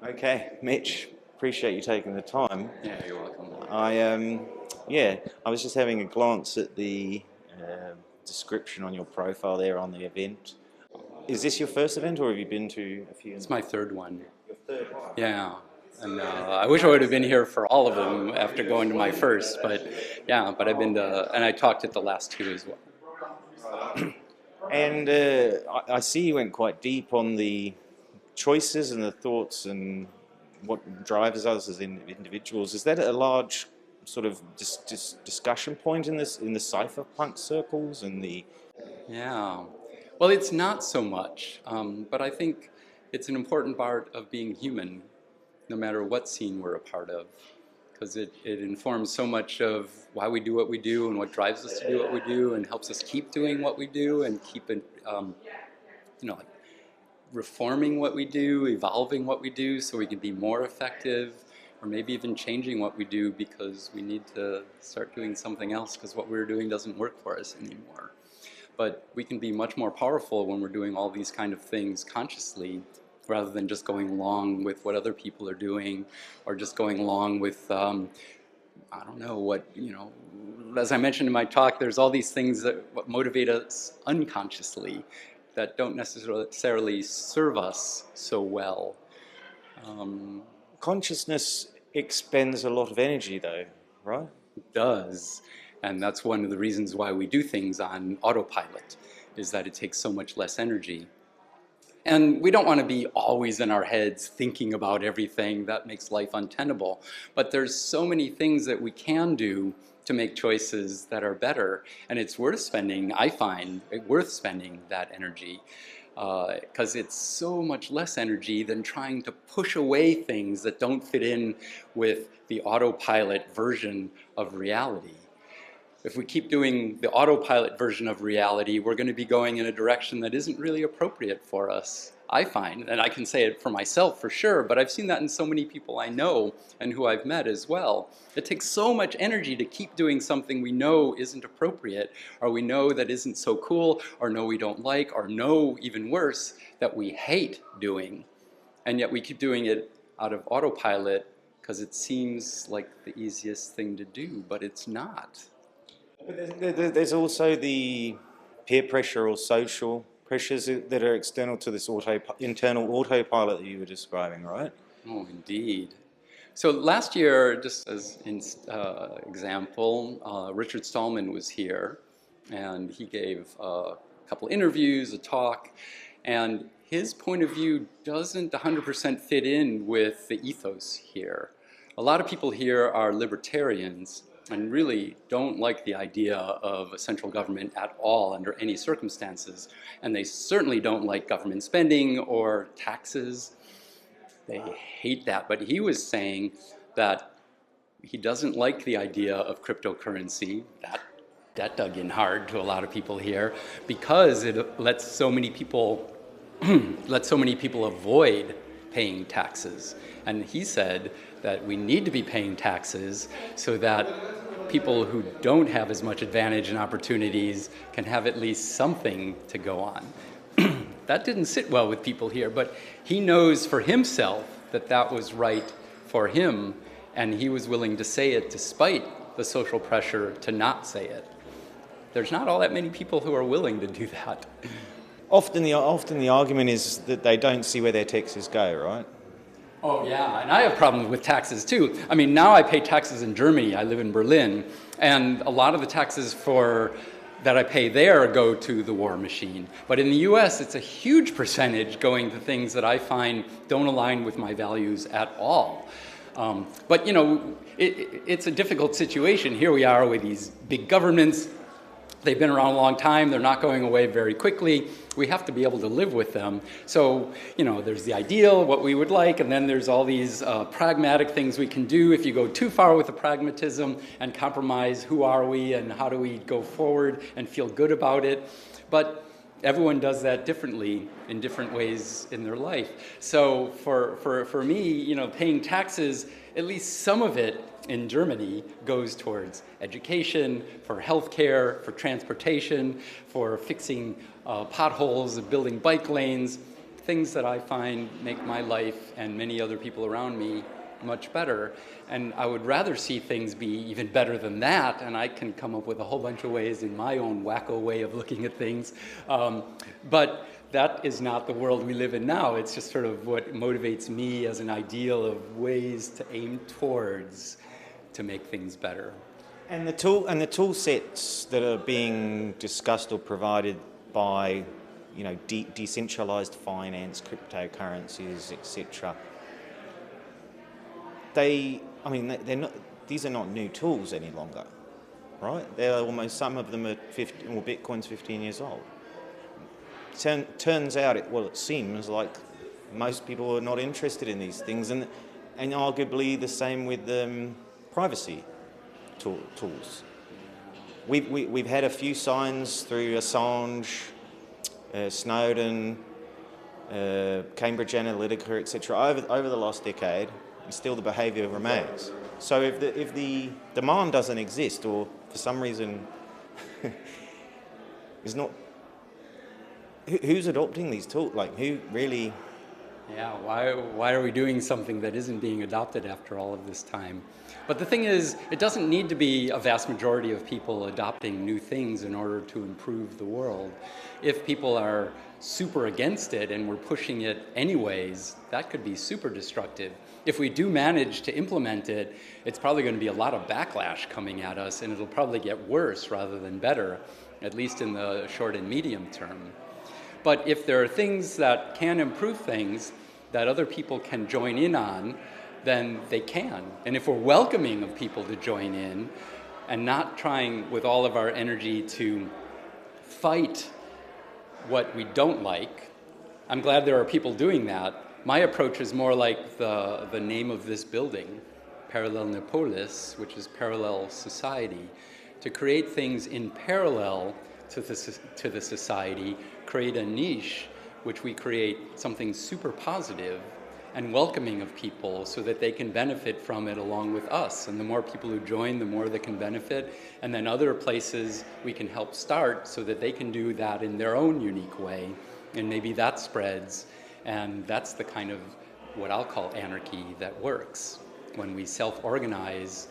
Okay, Mitch, appreciate you taking the time. Yeah, you're welcome. I was just having a glance at the description on your profile there on the event. Is this your first event, or have you been to a few? It's my third one. Your third one. Yeah, and I wish I would have been here for all of them after going to my first, but yeah, but I've been to, and I talked at the last two as well. And I see you went quite deep on the choices and the thoughts and what drives us as individuals. Is that a large sort of discussion point in the cypherpunk circles and the? Yeah, well, it's not so much, but I think it's an important part of being human, no matter what scene we're a part of, because it informs so much of why we do what we do and what drives us to do what we do and helps us keep doing what we do and keep it, like reforming what we do, evolving what we do so we can be more effective, or maybe even changing what we do because we need to start doing something else because what we're doing doesn't work for us anymore. But we can be much more powerful when we're doing all these kind of things consciously rather than just going along with what other people are doing or just going along with, I don't know, as I mentioned in my talk, there's all these things that motivate us unconsciously that don't necessarily serve us so well. Consciousness expends a lot of energy though, right? It does. And that's one of the reasons why we do things on autopilot, is that it takes so much less energy. And we don't want to be always in our heads thinking about everything. That makes life untenable. But there's so many things that we can do to make choices that are better. And it's worth spending, I find, worth spending that energy because it's so much less energy than trying to push away things that don't fit in with the autopilot version of reality. If we keep doing the autopilot version of reality, we're going to be going in a direction that isn't really appropriate for us, I find. And I can say it for myself for sure, but I've seen that in so many people I know and who I've met as well. It takes so much energy to keep doing something we know isn't appropriate, or we know that isn't so cool, or know we don't like, or know, even worse, that we hate doing. And yet we keep doing it out of autopilot because it seems like the easiest thing to do, but it's not. But there's also the peer pressure or social pressures that are external to this internal autopilot that you were describing, right? Oh, indeed. So last year, just as an example, Richard Stallman was here, and he gave a couple interviews, a talk, and his point of view doesn't 100% fit in with the ethos here. A lot of people here are libertarians and really don't like the idea of a central government at all under any circumstances. And they certainly don't like government spending or taxes. They hate that. But he was saying that he doesn't like the idea of cryptocurrency. That dug in hard to a lot of people here because it lets so many people avoid paying taxes. And he said that we need to be paying taxes so that people who don't have as much advantage and opportunities can have at least something to go on. That didn't sit well with people here, but he knows for himself that that was right for him, and he was willing to say it despite the social pressure to not say it. There's not all that many people who are willing to do that. Often the argument is that they don't see where their taxes go, right? Oh yeah, and I have problems with taxes too. I mean, now I pay taxes in Germany. I live in Berlin, and a lot of the taxes that I pay there go to the war machine. But in the US, it's a huge percentage going to things that I find don't align with my values at all. But it's a difficult situation. Here we are with these big governments. They've been around a long time. They're not going away very quickly. We have to be able to live with them. So, there's the ideal, what we would like, and then there's all these pragmatic things we can do. If you go too far with the pragmatism and compromise, who are we and how do we go forward and feel good about it? But everyone does that differently in different ways in their life. So for me, paying taxes, at least some of it in Germany goes towards education, for healthcare, for transportation, for fixing potholes and building bike lanes. things that I find make my life and many other people around me much better. And I would rather see things be even better than that, and I can come up with a whole bunch of ways in my own wacko way of looking at things. But that is not the world we live in now. It's just sort of what motivates me as an ideal of ways to aim towards to make things better. And the tool sets that are being discussed or provided by, decentralized finance, cryptocurrencies, etc. They're not. These are not new tools any longer, right? They're almost, some of them are 15, or Bitcoin's 15 years old. Turns out, it seems like most people are not interested in these things, and arguably the same with privacy tools. We've had a few signs through Assange, Snowden, Cambridge Analytica, etc. over the last decade, and still the behaviour remains. So if the demand doesn't exist, or for some reason is not, who's adopting these tools? Like, who really? Yeah, why are we doing something that isn't being adopted after all of this time? But the thing is, it doesn't need to be a vast majority of people adopting new things in order to improve the world. If people are super against it and we're pushing it anyways, that could be super destructive. If we do manage to implement it, it's probably going to be a lot of backlash coming at us, and it'll probably get worse rather than better, at least in the short and medium term. But if there are things that can improve things that other people can join in on, then they can. And if we're welcoming of people to join in and not trying with all of our energy to fight what we don't like, I'm glad there are people doing that. My approach is more like the name of this building, Parallelnopolis, which is parallel society, to create things in parallel to the society, create a niche, which we create something super positive and welcoming of people so that they can benefit from it along with us. And the more people who join, the more they can benefit. And then other places we can help start so that they can do that in their own unique way. And maybe that spreads. And that's the kind of what I'll call anarchy that works, when we self-organize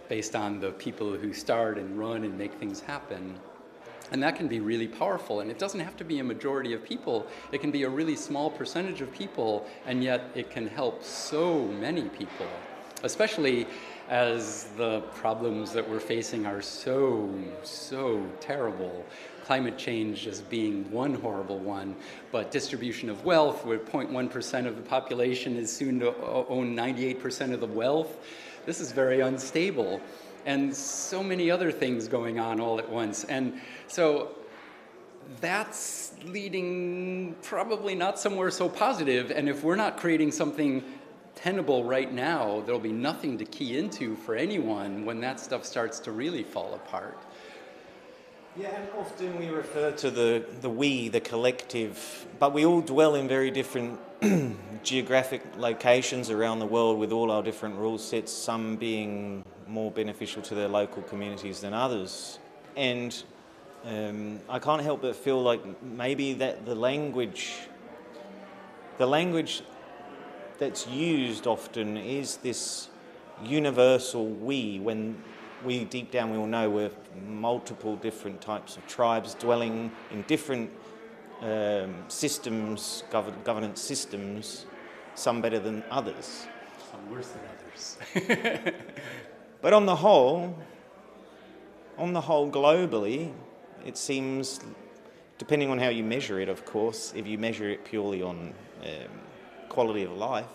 based on the people who start and run and make things happen. And that can be really powerful, and it doesn't have to be a majority of people. It can be a really small percentage of people, and yet it can help so many people, especially as the problems that we're facing are so terrible. Climate change just being one horrible one, but distribution of wealth, where 0.1% of the population is soon to own 98% of the wealth. This is very unstable. And so many other things going on all at once. And so that's leading probably not somewhere so positive. And if we're not creating something tenable right now, there'll be nothing to key into for anyone when that stuff starts to really fall apart. Yeah, and often we refer to the we, the collective, but we all dwell in very different geographic locations around the world with all our different rule sets, some being more beneficial to their local communities than others. And I can't help but feel like maybe that the language that's used often is this universal we, when we deep down we all know we're multiple different types of tribes dwelling in different systems, governance systems, some better than others. Some worse than others. But on the whole, globally, it seems, depending on how you measure it, of course, if you measure it purely on quality of life,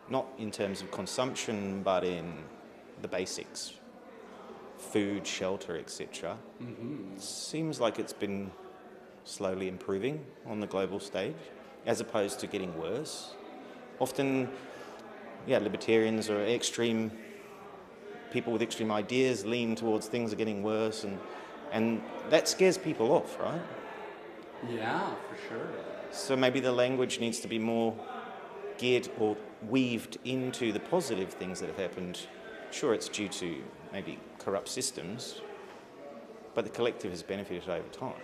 not in terms of consumption, but in the basics, food, shelter, etc. Mm-hmm. It seems like it's been slowly improving on the global stage, as opposed to getting worse. Often, libertarians or extreme people with extreme ideas lean towards things are getting worse, and that scares people off, right? Yeah, for sure. So maybe the language needs to be more geared or weaved into the positive things that have happened. Sure, it's due to maybe corrupt systems, but the collective has benefited over time.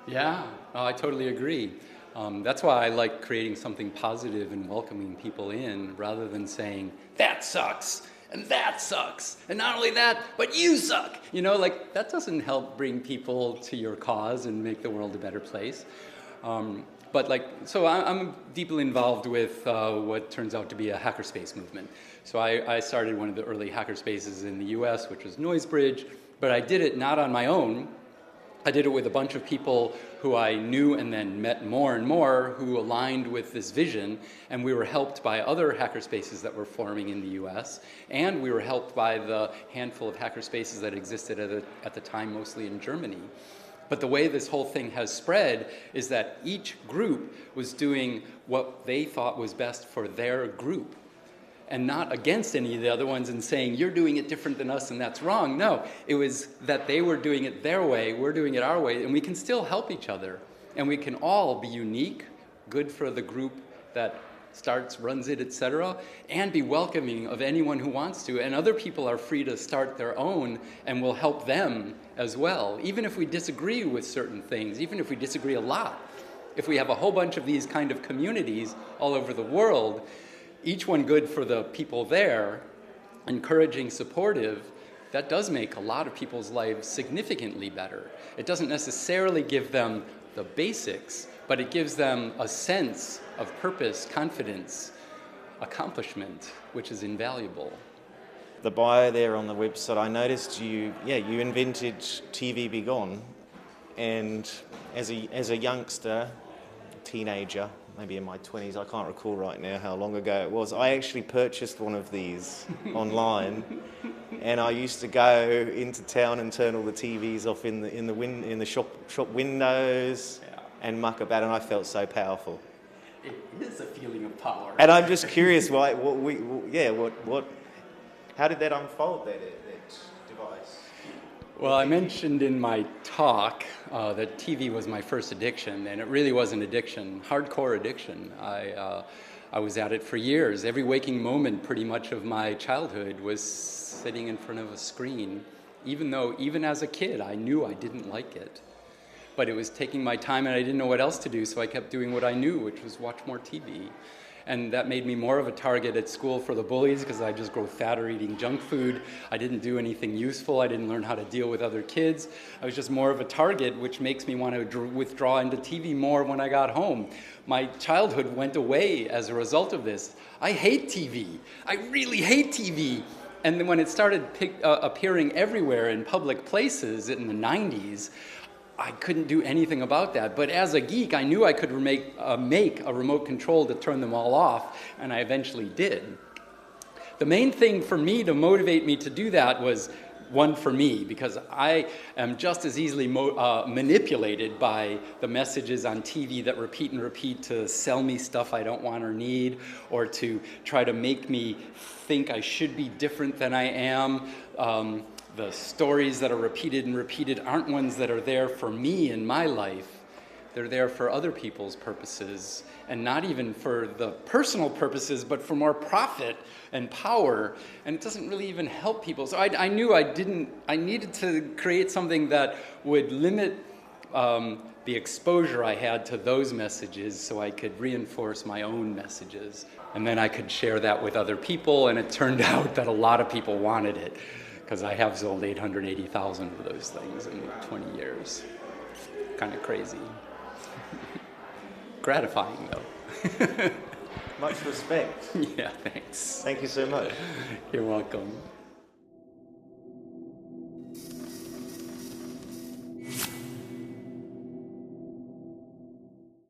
Yeah, I totally agree. That's why I like creating something positive and welcoming people in, rather than saying, that sucks, and that sucks, and not only that, but you suck. You know, like, that doesn't help bring people to your cause and make the world a better place. But like, so I'm deeply involved with what turns out to be a hackerspace movement. So I started one of the early hackerspaces in the US, which was NoiseBridge, but I did it not on my own. I did it with a bunch of people who I knew and then met more and more who aligned with this vision, and we were helped by other hackerspaces that were forming in the US, and we were helped by the handful of hackerspaces that existed at the time, mostly in Germany. But the way this whole thing has spread is that each group was doing what they thought was best for their group, and not against any of the other ones and saying, you're doing it different than us and that's wrong. No, it was that they were doing it their way, we're doing it our way, and we can still help each other. And we can all be unique, good for the group that starts, runs it, etc., and be welcoming of anyone who wants to. And other people are free to start their own, and we'll help them as well, even if we disagree with certain things, even if we disagree a lot. If we have a whole bunch of these kind of communities all over the world, each one good for the people there, encouraging, supportive, that does make a lot of people's lives significantly better. It doesn't necessarily give them the basics, but it gives them a sense of purpose, confidence, accomplishment, which is invaluable. The bio there on the website, I noticed you invented TV Be Gone, and as a youngster, teenager, maybe in my 20s, I can't recall right now how long ago it was, I actually purchased one of these online, and I used to go into town and turn all the TVs off in the shop windows, and muck about, and I felt so powerful. It is a feeling of power. And I'm just curious, how did that unfold, that device? Well, I mentioned in my talk that TV was my first addiction, and it really was an addiction, hardcore addiction. I was at it for years. Every waking moment, pretty much, of my childhood was sitting in front of a screen, even as a kid, I knew I didn't like it. But it was taking my time, and I didn't know what else to do, so I kept doing what I knew, which was watch more TV. And that made me more of a target at school for the bullies, because I just grew fatter eating junk food. I didn't do anything useful. I didn't learn how to deal with other kids. I was just more of a target, which makes me want to withdraw into TV more when I got home. My childhood went away as a result of this. I hate TV. I really hate TV. And then when it started appearing everywhere in public places in the 90s, I couldn't do anything about that. But as a geek, I knew I could make a remote control to turn them all off, and I eventually did. The main thing for me to motivate me to do that was one for me, because I am just as easily manipulated by the messages on TV that repeat and repeat to sell me stuff I don't want or need, or to try to make me think I should be different than I am. The stories that are repeated and repeated aren't ones that are there for me in my life. They're there for other people's purposes, and not even for the personal purposes, but for more profit and power. And it doesn't really even help people. So I knew I needed to create something that would limit the exposure I had to those messages, so I could reinforce my own messages. And then I could share that with other people, and it turned out that a lot of people wanted it, because I have sold 880,000 of those things in 20 years. Kind of crazy. Gratifying, though. Much respect. Yeah, thanks. Thank you so much. You're welcome.